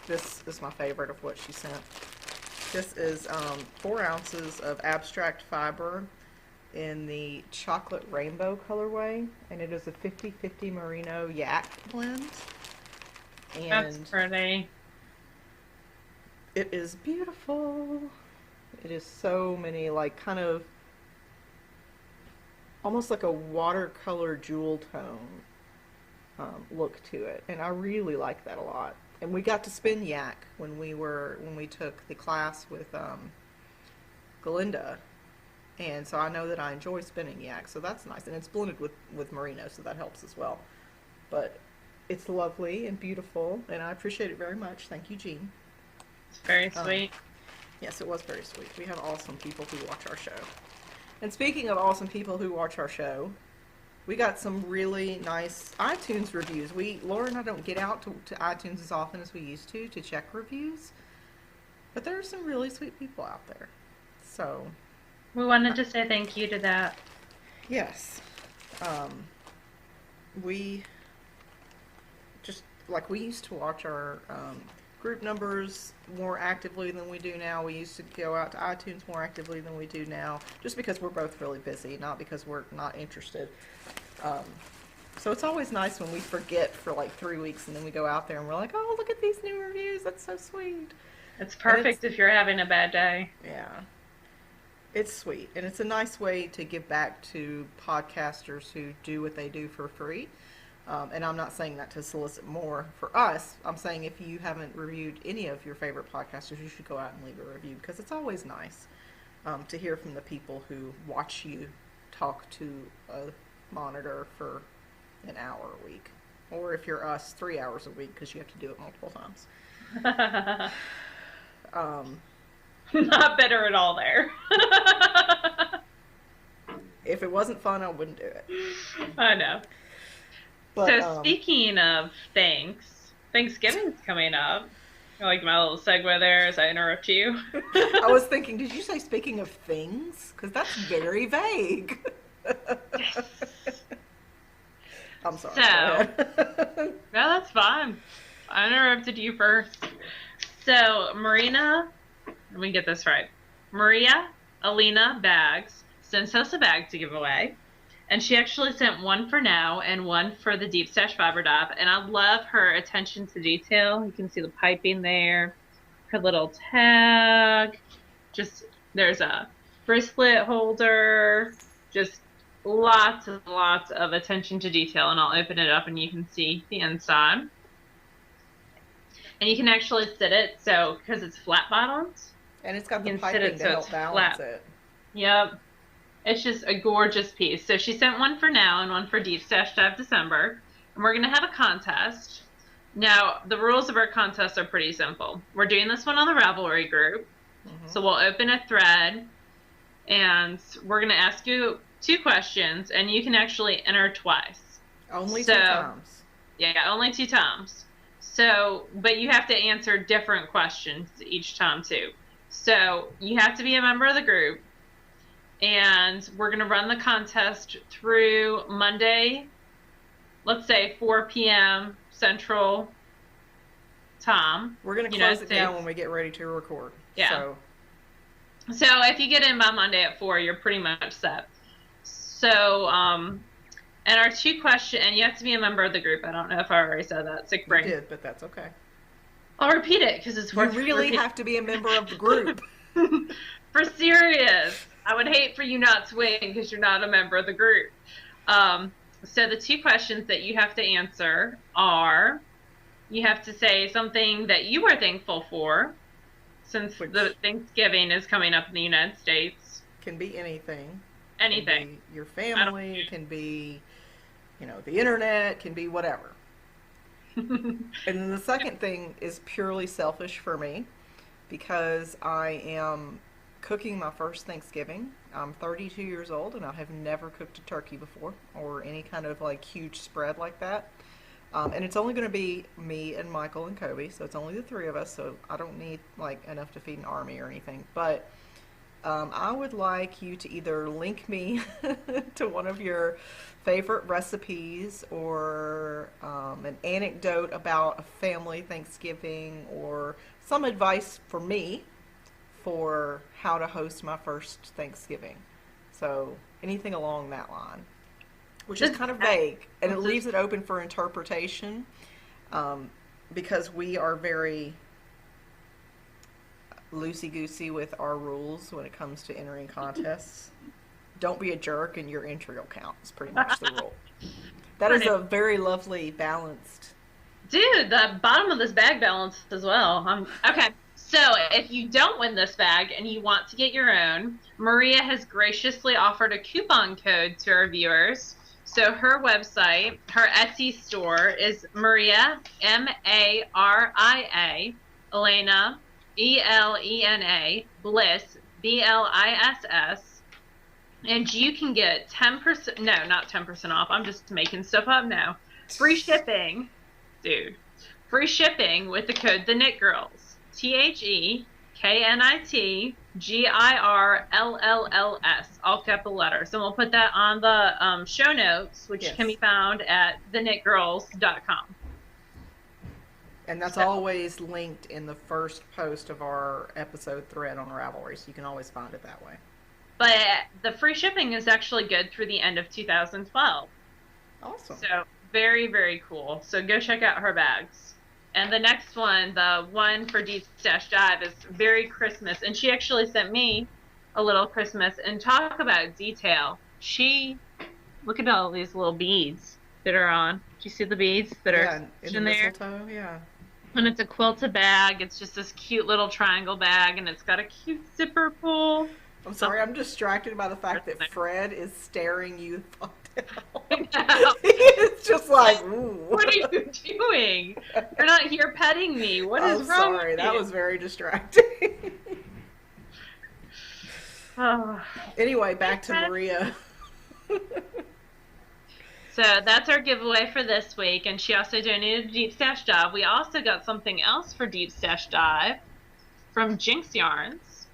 this is my favorite of what she sent. This is 4 ounces of abstract fiber in the chocolate rainbow colorway, and it is a 50-50 merino yak blend. That's And pretty. it is beautiful. It is so many, like, kind of almost like a watercolor jewel tone look to it, and I really like that a lot. And we got to spin yak when we took the class with Galinda, and so I know that I enjoy spinning yak, so that's nice. And it's blended with merino, so that helps as well. But it's lovely and beautiful, and I appreciate it very much. Thank you, Jean. It's very sweet. Yes, it was very sweet. We have awesome people who watch our show. And speaking of awesome people who watch our show, we got some really nice iTunes reviews. Laura and I don't get out to iTunes as often as we used to check reviews, but there are some really sweet people out there. So, We wanted to say thank you to that. yes, we just, like, we used to watch our group numbers more actively than we do now. We used to go out to iTunes more actively than we do now, just because we're both really busy, not because we're not interested. So it's always nice when we forget for like 3 weeks and then we go out there and we're like, oh, look at these new reviews. That's so sweet. It's perfect if you're having a bad day. Yeah. It's sweet. And it's a nice way to give back to podcasters who do what they do for free. And I'm not saying that to solicit more for us. I'm saying if you haven't reviewed any of your favorite podcasters, you should go out and leave a review, because it's always nice to hear from the people who watch you talk to a monitor for an hour a week. Or if you're us, 3 hours a week, because you have to do it multiple times. Not bitter at all there. If it wasn't fun, I wouldn't do it. I know. But, So speaking of Thanksgiving's coming up. I like my little segue there as I interrupt you. I was thinking, did you say speaking of things? Because that's very vague. Yes. I'm sorry. So, no, that's fine. I interrupted you first. So, let me get this right. Maria Alina Bags sends us a bag to give away. And she actually sent one for now and one for the Deep Stash Fiber Dop. And I love her attention to detail. You can see the piping there, her little tag. There's a bracelet holder, just lots and lots of attention to detail. And I'll open it up and you can see the inside. And you can actually sit it, so because it's flat bottomed. And it's got the You can sit piping it to so help it's balance flat. it. Yep. It's just a gorgeous piece. So she sent one for now and one for Deep Stash Dive December. and we're going to have a contest. Now, the rules of our contest are pretty simple. We're doing this one on the Ravelry group. So we'll open a thread, and we're going to ask you 2 questions, and you can actually enter twice. Only 2 times. Yeah, only 2 times. So, but you have to answer different questions each time too. So you have to be a member of the group, and we're going to run the contest through Monday, let's say 4 p.m. Central Time. We're going to close it down when we get ready to record. Yeah. So if you get in by Monday at 4, you're pretty much set. So, and our 2 questions, and you have to be a member of the group. I don't know if I already said that. Sick brain. You did, but that's okay. I'll repeat it because it's worth. You really have to be a member of the group. For serious. I would hate for you not to win because you're not a member of the group. So the 2 questions that you have to answer are, you have to say something that you are thankful for, since the Thanksgiving is coming up in the United States. Can be anything. Anything. Can be your family, it can be, you know, the internet, can be whatever. And then the second thing is purely selfish for me, because I am cooking my first Thanksgiving. I'm 32 years old, and I have never cooked a turkey before, or any kind of like huge spread like that. And it's only going to be me and Michael and Kobe, so it's only the 3 of us, so I don't need like enough to feed an army or anything. But I would like you to either link me to one of your favorite recipes, or an anecdote about a family Thanksgiving, or some advice for me for how to host my first Thanksgiving. So anything along that line, which is kind of vague, and it leaves it open for interpretation, because we are very loosey-goosey with our rules when it comes to entering contests. Don't be a jerk, and your entry will count. It's pretty much the rule. That is a very lovely, balanced... Dude, the bottom of this bag balanced as well. Okay, so if you don't win this bag and you want to get your own, Maria has graciously offered a coupon code to our viewers. So her website, her Etsy store is Maria, M-A-R-I-A, Elena, E-L-E-N-A, Bliss, B-L-I-S-S, and you can get 10%, no, not 10% off, I'm just making stuff up now, free shipping, dude, free shipping with the code TheKnitGirlls, TheKnitGirlls, all capital letters, and we'll put that on the show notes, which can be found at TheKnitGirlls.com. And that's always linked in the first post of our episode thread on Ravelry, so you can always find it that way. But the free shipping is actually good through the end of 2012. Awesome. So very, very cool. So go check out her bags. And the next one, the one for Deep Stash Dive, is very Christmas. And she actually sent me a little Christmas. And talk about detail. Look at all these little beads that are on. Do you see the beads that are in the there? Mistletoe, yeah. And it's a quilted bag. It's just this cute little triangle bag, and it's got a cute zipper pull. I'm sorry, I'm distracted by the fact that Fred is staring you the fuck down. It's just like, ooh. What are you doing? You're not here petting me. What is wrong with you? That was very distracting. Anyway, back to Maria. So that's our giveaway for this week, and she also donated a Deep Stash Dive. We also got something else for Deep Stash Dive from Jinx Yarns,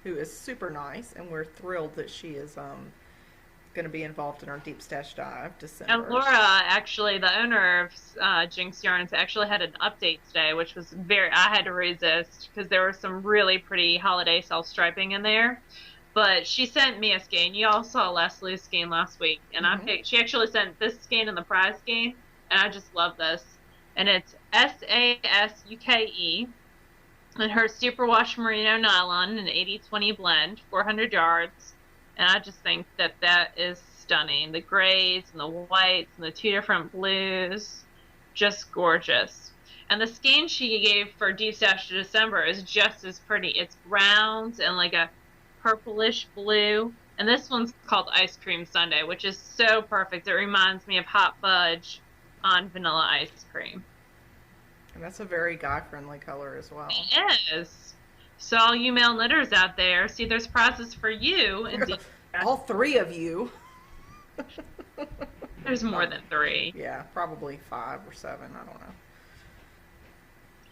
who is super nice, and we're thrilled that she is going to be involved in our Deep Stash Dive December. And Laura, actually, the owner of Jinx Yarns, actually had an update today, which was I had to resist because there was some really pretty holiday self-striping in there. But she sent me a skein. You all saw Leslie's skein last week, and she actually sent this skein and the prize skein, and I just love this. And it's SASUKE, and her superwash merino nylon, an 80-20 blend, 400 yards, and I just think that that is stunning. The grays and the whites and the 2 different blues, just gorgeous. And the skein she gave for Deep Stash to December is just as pretty. It's round and like a purplish blue, And this one's called Ice Cream Sundae, which is so perfect. It reminds me of hot fudge on vanilla ice cream. And that's a very guy-friendly color as well. It is. So all you male knitters out there, see there's prizes for you. And all 3 of you. There's more than 3. Yeah, probably 5 or 7. I don't know.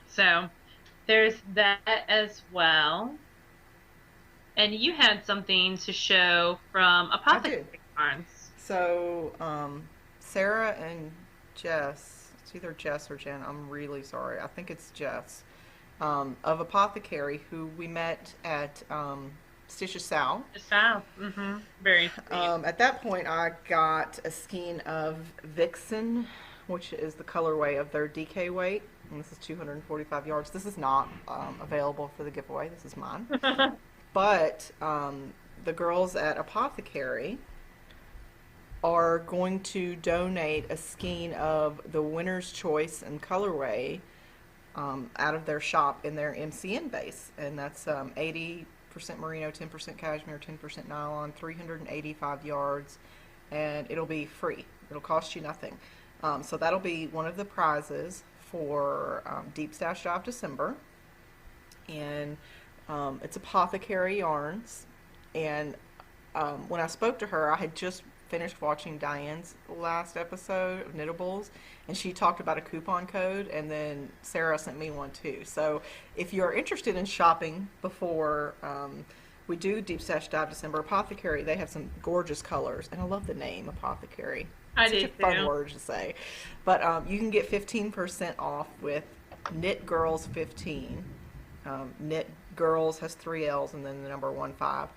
So there's that as well. And you had something to show from Apothecary Yarns. So Sarah and Jess, it's either Jess or Jen, I'm really sorry. I think it's Jess, of Apothecary, who we met at Stitches South. South. Mm-hmm. Very sweet. At that point, I got a skein of Vixen, which is the colorway of their DK weight. And this is 245 yards. This is not available for the giveaway. This is mine. But the girls at Apothecary are going to donate a skein of the winner's choice and colorway out of their shop in their MCN base. And that's 80% merino, 10% cashmere, 10% nylon, 385 yards. And it'll be free. It'll cost you nothing. So that'll be one of the prizes for Deep Stash Drive December. And it's Apothecary Yarns, and when I spoke to her, I had just finished watching Diane's last episode of Knittables, and she talked about a coupon code, and then Sarah sent me one too. So if you're interested in shopping before we do Deep Stash Dive December, Apothecary, they have some gorgeous colors, and I love the name Apothecary. It's such a fun word to say. But you can get 15% off with TheKnitGirlls 15. Knit Girls has 3 L's and then the number 15.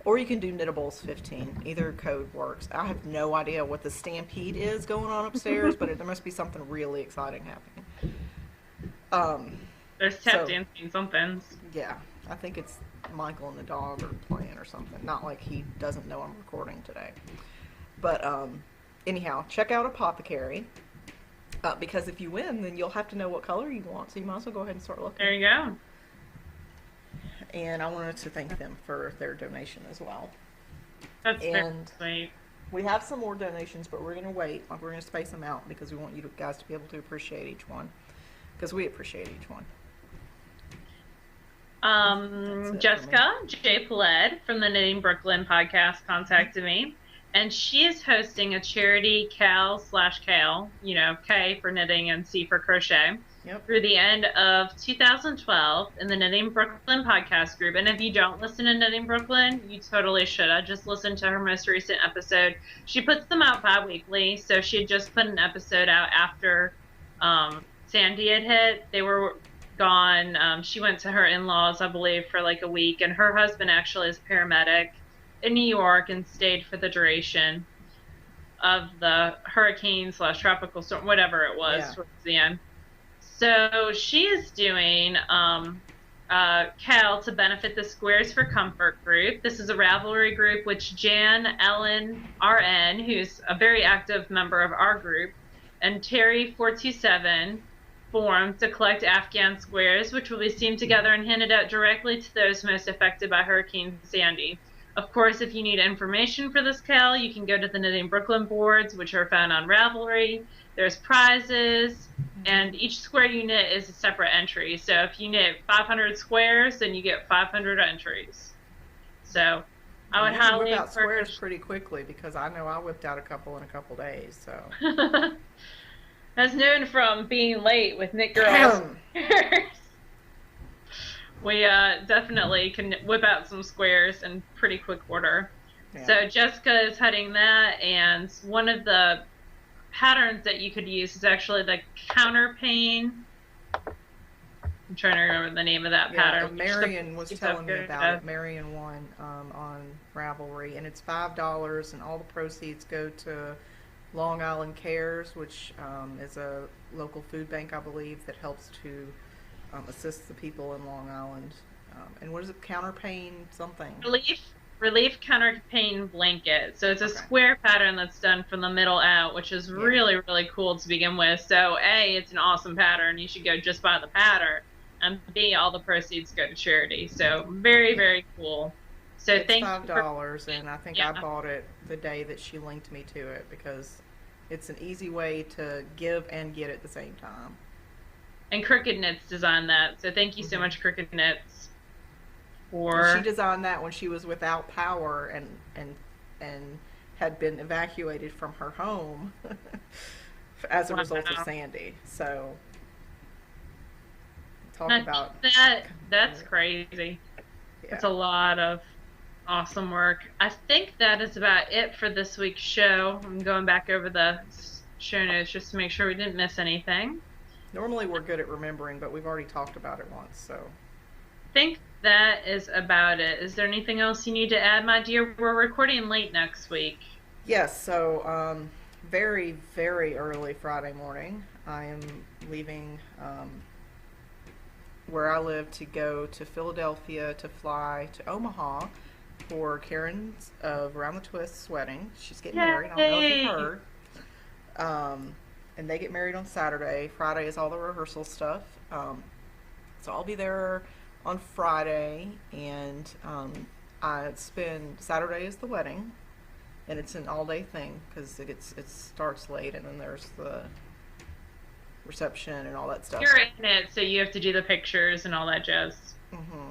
Or you can do Knittables 15. Either code works. I have no idea what the stampede is going on upstairs, but there must be something really exciting happening. There's tap dancing something. Yeah, I think it's Michael and the dog are playing or something. Not like he doesn't know I'm recording today. But anyhow, check out Apothecary. Because if you win, then you'll have to know what color you want. So you might as well go ahead and start looking. There you go. And I wanted to thank them for their donation as well. That's very sweet. We have some more donations, but we're going to wait. We're going to space them out because we want you guys to be able to appreciate each one. Because we appreciate each one. Jessica J. Paled from the Knitting Brooklyn podcast contacted me. And she is hosting a charity Cal/Kale, K for knitting and C for crochet, through the end of 2012 in the Knitting Brooklyn podcast group. And if you don't listen to Knitting Brooklyn, you totally should. I just listened to her most recent episode. She puts them out bi-weekly, so she had just put an episode out after Sandy had hit. They were gone. She went to her in-laws, I believe, for like a week, and her husband actually is paramedic in New York and stayed for the duration of the hurricane/tropical storm, whatever it was, towards the end. So she is doing Cal to benefit the Squares for Comfort group. This is a Ravelry group which Jan Ellen RN, who's a very active member of our group, and Terry 427 formed to collect Afghan squares, which will be seamed together and handed out directly to those most affected by Hurricane Sandy. Of course, if you need information for this Cal, you can go to the Knitting Brooklyn boards, which are found on Ravelry. There's prizes, and each square you knit is a separate entry. So if you knit 500 squares, then you get 500 entries. So I would highly whip out squares pretty quickly, because I know I whipped out a couple in a couple days. So that's known from being late with Knit Girls. We definitely can whip out some squares in pretty quick order. Yeah. So Jessica is heading that, and one of the patterns that you could use is actually the counterpane. I'm trying to remember the name of that pattern. Marion was telling me about it. Marion won on Ravelry, and it's $5, and all the proceeds go to Long Island Cares, which is a local food bank, I believe, that helps to assist the people in Long Island. And what is it? Counterpane something? Relief counterpane blanket. So it's a square pattern that's done from the middle out, which is really, really cool to begin with. So A, it's an awesome pattern. You should go just buy the pattern. And B, all the proceeds go to charity. So very, very cool. So It's thank you for, $5, and I think I yeah. bought it the day that she linked me to it because it's an easy way to give and get at the same time. And Crooked Knits designed that. So thank you so Hmm. much, Crooked Knits, And she for, designed that when she was without power and had been evacuated from her home as a result of wow. Sandy. So talk Now, about that's crazy. That's yeah. a lot of awesome work. I think that is about it for this week's show. I'm going back over the show notes just to make sure we didn't miss anything. Normally we're good at remembering, but we've already talked about it once. So I think that is about it. Is there anything else you need to add, my dear? We're recording late next week. yes, so very very early Friday morning, I am leaving where I live to go to Philadelphia to fly to Omaha for Karen's of Around the Twist's wedding. She's getting married. I don't know if you've Yay! heard. Um, and they get married on Saturday. Friday is all the rehearsal stuff. So I'll be there on Friday, and I spend Saturday is the wedding, and it's an all day thing because it starts late, and then there's the reception and all that stuff. You're in it, so you have to do the pictures and all that jazz. Hmm.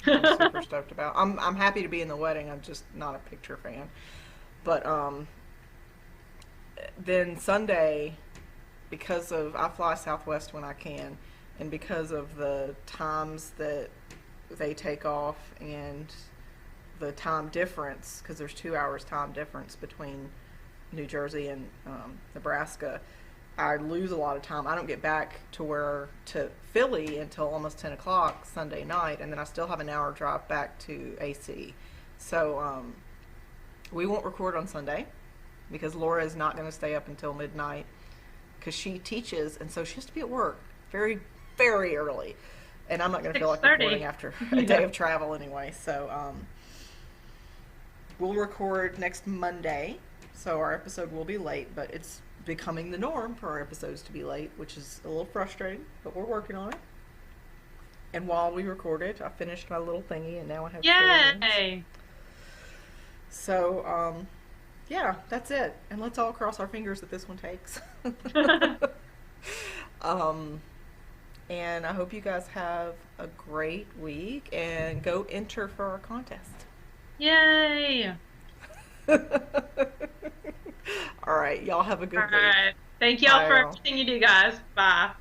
I'm super stoked about. I'm happy to be in the wedding. I'm just not a picture fan. But then Sunday, because of I fly Southwest when I can, and because of the times that they take off and the time difference, because there's 2 hours time difference between New Jersey and Nebraska, I lose a lot of time. I don't get back to Philly until almost 10 o'clock Sunday night, and then I still have an hour drive back to AC. So we won't record on Sunday because Laura is not going to stay up until midnight because she teaches, and so she has to be at work very, very early. And I'm not going to feel like recording 6:30. after a day Yeah. of travel anyway. So we'll record next Monday. So our episode will be late, but it's becoming the norm for our episodes to be late, which is a little frustrating, but we're working on it. And while we recorded, I finished my little thingy, and now I have fill-ins. Yay! So, yeah, that's it. And let's all cross our fingers that this one takes. um, and I hope you guys have a great week and go enter for our contest. Yay! All right, y'all have a All good week. right. Thank y'all Bye, for y'all. everything you do, guys. Bye.